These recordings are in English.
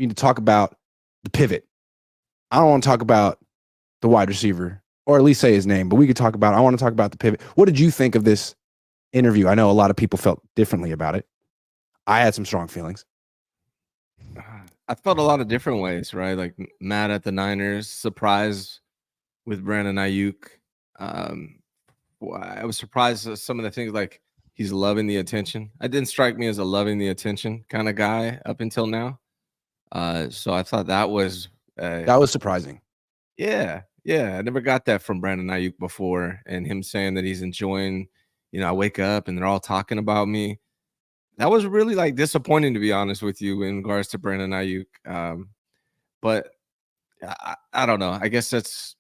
We need to talk about the pivot. I don't want to talk about the wide receiver, or at least say his name, but I want to talk about the pivot. What did you think of this interview? I know a lot of people felt differently about it. I had some strong feelings. I felt a lot of different ways, right? Like mad at the Niners, surprised with Brandon Aiyuk. I was surprised at some of the things, like he's loving the attention. It didn't strike me as a loving the attention kind of guy up until now. So I thought that was surprising. Yeah. I never got that from Brandon Aiyuk before, and him saying that he's enjoying. I wake up and they're all talking about me. That was really like disappointing, to be honest with you, in regards to Brandon Aiyuk. But I don't know. I guess it's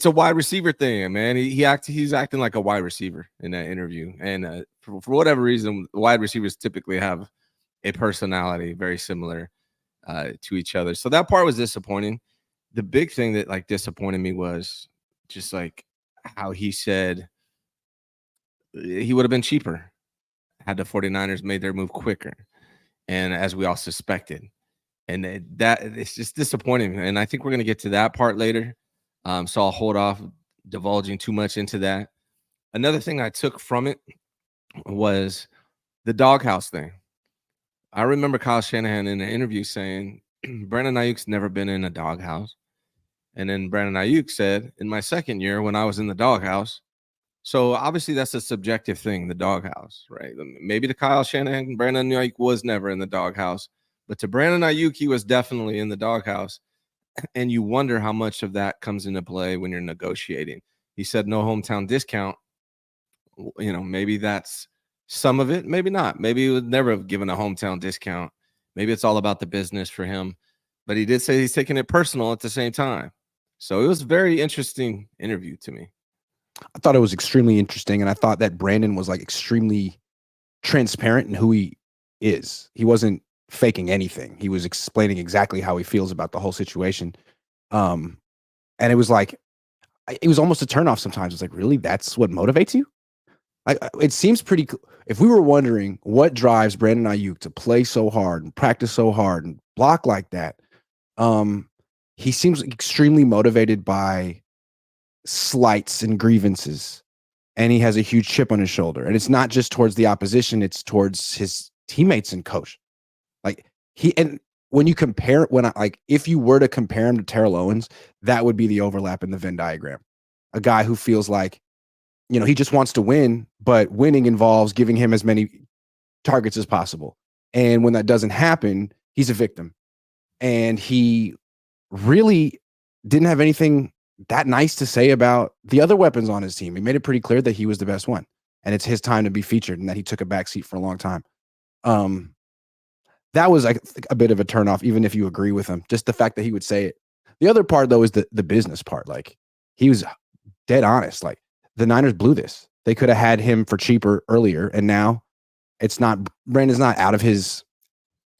a wide receiver thing, man. He's acting like a wide receiver in that interview, and for whatever reason, wide receivers typically have a personality very similar to each other. So that part was disappointing. The big thing that like disappointed me was just like how he said he would have been cheaper had the 49ers made their move quicker, and as we all suspected. And that it's just disappointing. And I think we're going to get to that part later. So I'll hold off divulging too much into that. Another thing I took from it was the doghouse thing. I remember Kyle Shanahan in an interview saying, Brandon Ayuk's never been in a doghouse. And then Brandon Aiyuk said, in my second year when I was in the doghouse. So obviously that's a subjective thing, the doghouse, right? Maybe to Kyle Shanahan, Brandon Aiyuk was never in the doghouse. But to Brandon Aiyuk, he was definitely in the doghouse. And you wonder how much of that comes into play when you're negotiating. He said no hometown discount. Maybe that's some of it. Maybe not. Maybe he would never have given a hometown discount. Maybe it's all about the business for him. But he did say he's taking it personal at the same time. So it was a very interesting interview to me. I thought it was extremely interesting, and I thought that Brandon was like extremely transparent in who he is. He wasn't faking anything. He was explaining exactly how he feels about the whole situation. And it was like, it was almost a turnoff sometimes. It's like, really? That's what motivates you? Like, it seems pretty cool. If we were wondering what drives Brandon Aiyuk to play so hard and practice so hard and block like that, he seems extremely motivated by slights and grievances. And he has a huge chip on his shoulder. And it's not just towards the opposition, it's towards his teammates and coach. Like when you compare, if you were to compare him to Terrell Owens, that would be the overlap in the Venn diagram. A guy who feels like, he just wants to win, but winning involves giving him as many targets as possible. And when that doesn't happen, he's a victim. And he really didn't have anything that nice to say about the other weapons on his team. He made it pretty clear that he was the best one, and it's his time to be featured, and that he took a backseat for a long time. That was like a bit of a turnoff, even if you agree with him. Just the fact that he would say it. The other part, though, is the business part. Like, he was dead honest. Like, the Niners blew this. They could have had him for cheaper earlier, and now it's not. Brandon's not out of his.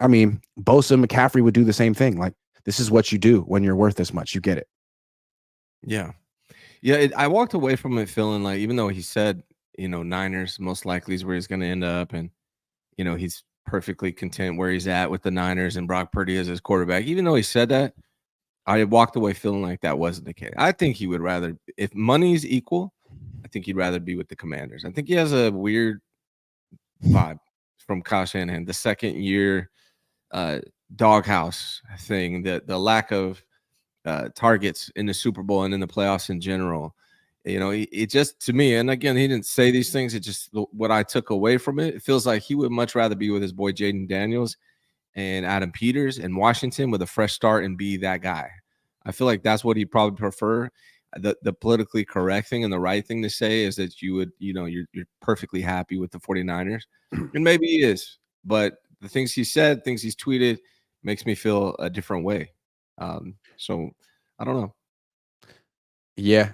I mean, Bosa and McCaffrey would do the same thing. Like, this is what you do when you're worth this much. You get it. Yeah. I walked away from it feeling like, even though he said, Niners most likely is where he's going to end up, and he's perfectly content where he's at with the Niners and Brock Purdy as his quarterback. Even though he said that, I walked away feeling like that wasn't the case. I think he would rather, if money's equal, I think he'd rather be with the Commanders. I think he has a weird vibe from Kyle Shanahan, the second year doghouse thing, the lack of targets in the Super Bowl and in the playoffs in general. It just, to me, and again, he didn't say these things. It just, what I took away from it, it feels like he would much rather be with his boy Jaden Daniels and Adam Peters in Washington with a fresh start and be that guy. I feel like that's what he'd probably prefer. The politically correct thing and the right thing to say is that you would, you're perfectly happy with the 49ers. And maybe he is, but the things he said, things he's tweeted makes me feel a different way. So I don't know. Yeah.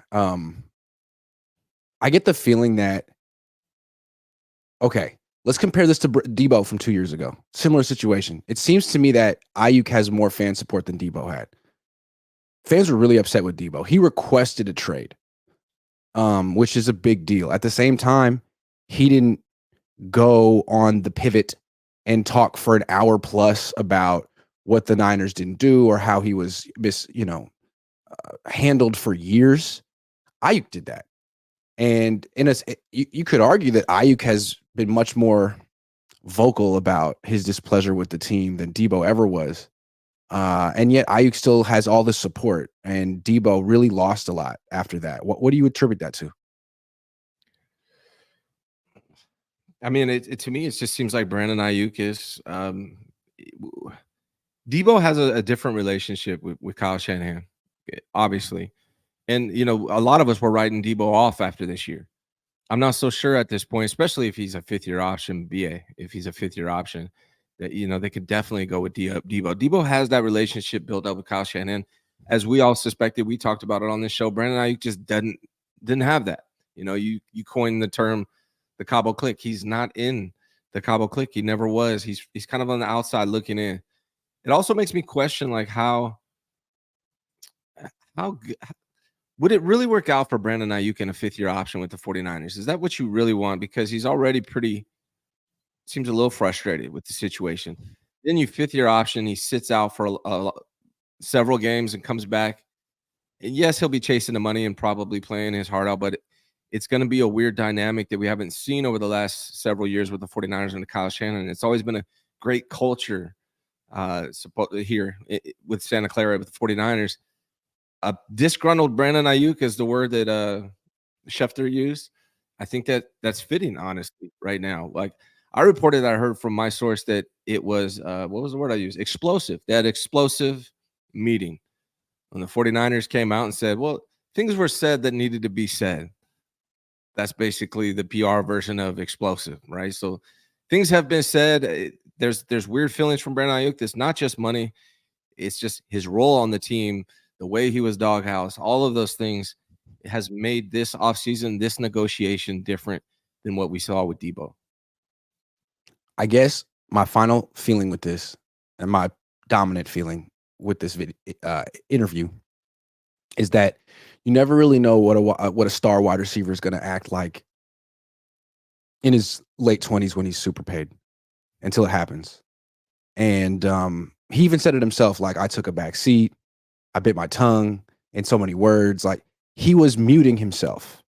I get the feeling that, okay, let's compare this to Deebo from 2 years ago. Similar situation. It seems to me that Aiyuk has more fan support than Deebo had. Fans were really upset with Deebo. He requested a trade, which is a big deal. At the same time, he didn't go on the pivot and talk for an hour plus about what the Niners didn't do or how he was handled for years. Ayuk did that. And you could argue that Ayuk has been much more vocal about his displeasure with the team than Deebo ever was. And yet Ayuk still has all the support, and Deebo really lost a lot after that. What do you attribute that to? I mean, to me, it just seems like Brandon Aiyuk is Deebo has a different relationship with Kyle Shanahan, obviously. And a lot of us were writing Deebo off after this year. I'm not so sure at this point, especially if he's a fifth-year option, if he's a fifth-year option, that they could definitely go with Deebo. Deebo has that relationship built up with Kyle Shanahan, as we all suspected. We talked about it on this show. Brandon Aiyuk just didn't have that. You coined the term the Cabo click. He's not in the Cabo click. He never was. He's kind of on the outside looking in. It also makes me question like how would it really work out for Brandon Aiyuk in a fifth-year option with the 49ers? Is that what you really want? Because he's already seems a little frustrated with the situation. Then you fifth-year option, he sits out for several games and comes back. And yes, he'll be chasing the money and probably playing his heart out, but it's going to be a weird dynamic that we haven't seen over the last several years with the 49ers and Kyle Shanahan. It's always been a great culture here with Santa Clara with the 49ers. A disgruntled Brandon Aiyuk is the word that Schefter used. I think that's fitting, honestly, right now. Like I reported, I heard from my source that it was what was the word I used? Explosive. They had explosive meeting when the 49ers came out and said, well, things were said that needed to be said. That's basically the PR version of explosive, right? So things have been said. There's weird feelings from Brandon Aiyuk. That's not just money. It's just his role on the team, the way he was doghouse, all of those things has made this offseason, this negotiation different than what we saw with Deebo. I guess my final feeling with this, and my dominant feeling with this interview, is that you never really know what a star wide receiver is going to act like in his late 20s when he's super paid until it happens. And he even said it himself, like, I took a back seat, I bit my tongue in so many words. Like, he was muting himself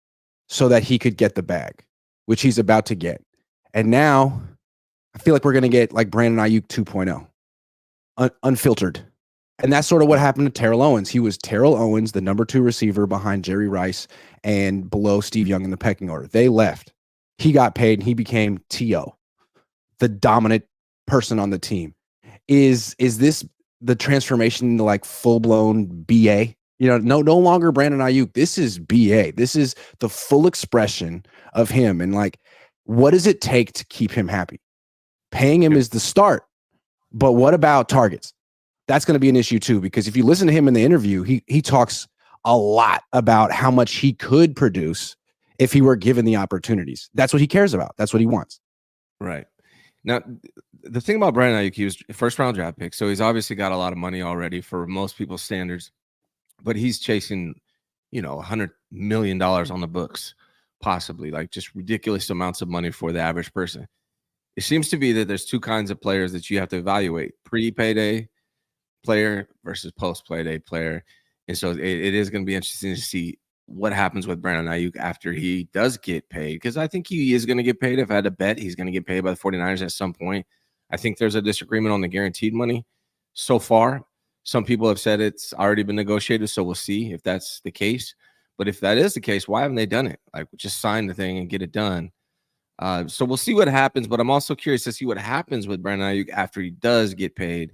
so that he could get the bag, which he's about to get. And now I feel like we're going to get like Brandon Aiyuk 2.0, unfiltered. And that's sort of what happened to Terrell Owens. He was Terrell Owens, the number 2 receiver behind Jerry Rice and below Steve Young in the pecking order. They left. He got paid and he became T.O., the dominant person on the team. Is this the transformation into like full-blown BA? No longer Brandon Aiyuk. This is BA. This is the full expression of him. And like, what does it take to keep him happy? Paying him is the start. But what about targets? That's going to be an issue too, because if you listen to him in the interview, he talks a lot about how much he could produce if he were given the opportunities. That's what he cares about. That's what he wants. Right. Now, the thing about Brandon Aiyuk, he was a first-round draft pick, so he's obviously got a lot of money already for most people's standards, but he's chasing, $100 million on the books, possibly, like just ridiculous amounts of money for the average person. It seems to be that there's two kinds of players that you have to evaluate: pre-payday player versus post-payday player. And so it is going to be interesting to see what happens with Brandon Aiyuk after he does get paid, because I think he is going to get paid. If I had to bet, he's going to get paid by the 49ers at some point. I think there's a disagreement on the guaranteed money so far. Some people have said it's already been negotiated, so we'll see if that's the case. But if that is the case, why haven't they done it? Like, just sign the thing and get it done. So we'll see what happens, but I'm also curious to see what happens with Brandon Aiyuk after he does get paid,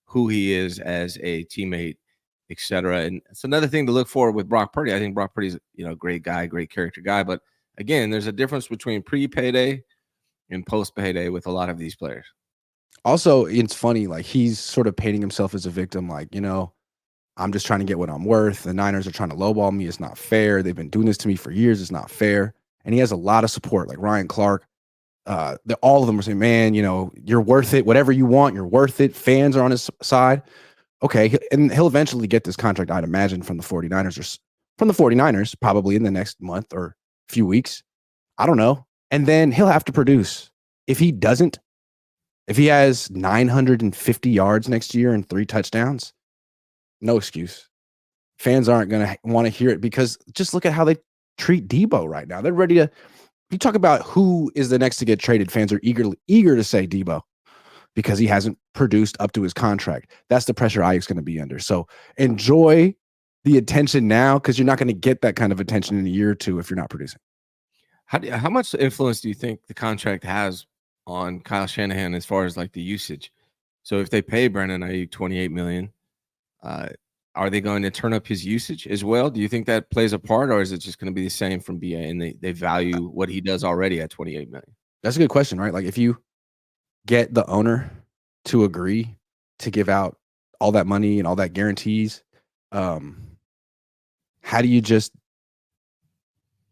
who he is as a teammate, etc. And it's another thing to look for with Brock Purdy. I think Brock Purdy's a great guy, great character guy. But again, there's a difference between pre-payday and post-payday with a lot of these players. Also, it's funny, like he's sort of painting himself as a victim, like, I'm just trying to get what I'm worth. The Niners are trying to lowball me. It's not fair. They've been doing this to me for years. It's not fair. And he has a lot of support, like Ryan Clark. All of them are saying, man, you're worth it. Whatever you want, you're worth it. Fans are on his side. Okay. And he'll eventually get this contract, I'd imagine, from the 49ers, probably in the next month or few weeks. I don't know. And then he'll have to produce. If he doesn't, If he has 950 yards next year and 3 touchdowns, no excuse. Fans aren't going to want to hear it because just look at how they treat Deebo right now. They're ready to. You talk about who is the next to get traded. Fans are eager to say Deebo because he hasn't produced up to his contract. That's the pressure Aiyuk's going to be under. So enjoy the attention now because you're not going to get that kind of attention in a year or two if you're not producing. How much influence do you think the contract has on Kyle Shanahan as far as like the usage? So if they pay Brandon Aiyuk $28 million, are they going to turn up his usage as well? Do you think that plays a part, or is it just going to be the same from BA and they value what he does already at $28 million? That's a good question, right? Like if you get the owner to agree to give out all that money and all that guarantees, how do you just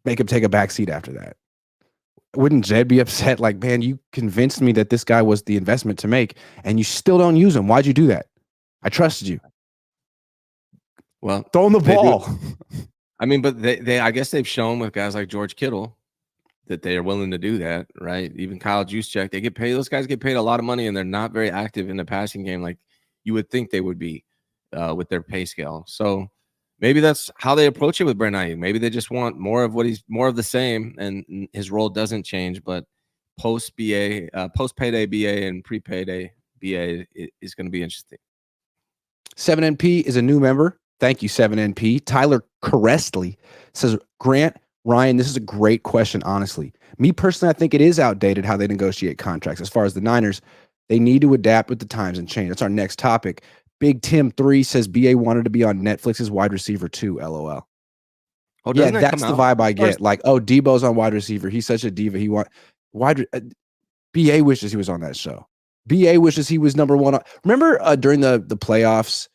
make him take a back seat after that? Wouldn't Jed be upset? Like, man, you convinced me that this guy was the investment to make, and you still don't use him. Why'd you do that? I trusted you. Well, throw him the ball. I mean, but they I guess they've shown with guys like George Kittle that they are willing to do that, right? Even Kyle Juszczyk, they get paid. Those guys get paid a lot of money, and they're not very active in the passing game like you would think they would be with their pay scale. So maybe that's how they approach it with Brandon Aiyuk. Maybe they just want more of the same, and his role doesn't change. But post-payday BA and pre-payday BA is going to be interesting. 7NP is a new member. Thank you, 7NP. Tyler Carestley says, Grant, Ryan, this is a great question, honestly. Me personally, I think it is outdated how they negotiate contracts. As far as the Niners, they need to adapt with the times and change. That's our next topic. Big Tim 3 says BA wanted to be on Netflix's wide receiver 2, LOL. Oh, yeah, that's the vibe I get. Like, oh, Deebo's on wide receiver. He's such a diva. He BA wishes he was on that show. BA wishes he was number one. Remember during the playoffs,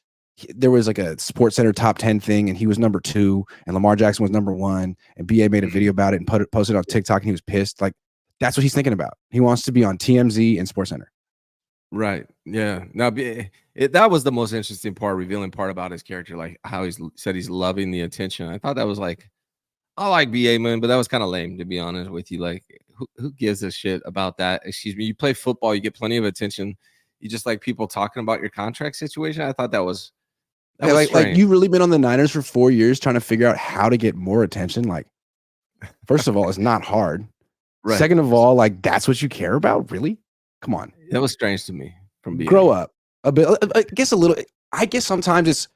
there was like a Sports Center top 10 thing, and he was number 2, and Lamar Jackson was number 1, and BA made a video about it and posted it on TikTok, and he was pissed. Like, that's what he's thinking about. He wants to be on TMZ and Sports Center. Right. Yeah. Now, that was the most interesting part, revealing part about his character, like how he said he's loving the attention. I thought that was like, I like BA, man, but that was kind of lame, to be honest with you. Like, who gives a shit about that? Excuse me. You play football, you get plenty of attention. You just like people talking about your contract situation. I thought that was like you've really been on the Niners for 4 years trying to figure out how to get more attention. Like, first of all, it's not hard. Right. Second of all, like, that's what you care about? Really? Come on. That was strange to me from BA. Grow up a bit. I guess a little. I guess sometimes it's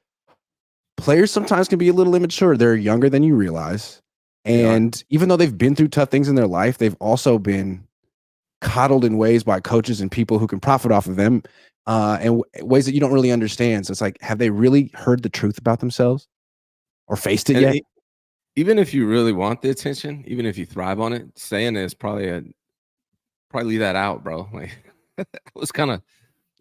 players sometimes can be a little immature. They're younger than you realize. And even though they've been through tough things in their life, they've also been coddled in ways by coaches and people who can profit off of them and ways that you don't really understand. So it's like, have they really heard the truth about themselves or faced it yet? Even if you really want the attention, even if you thrive on it, saying it is probably leave that out, bro. Like, it was kind of,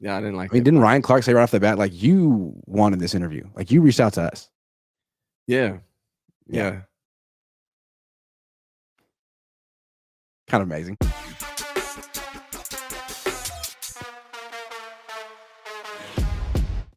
I didn't like it. I mean, didn't Ryan Clark say right off the bat, like, you wanted this interview? Like, you reached out to us. Yeah. Kind of amazing.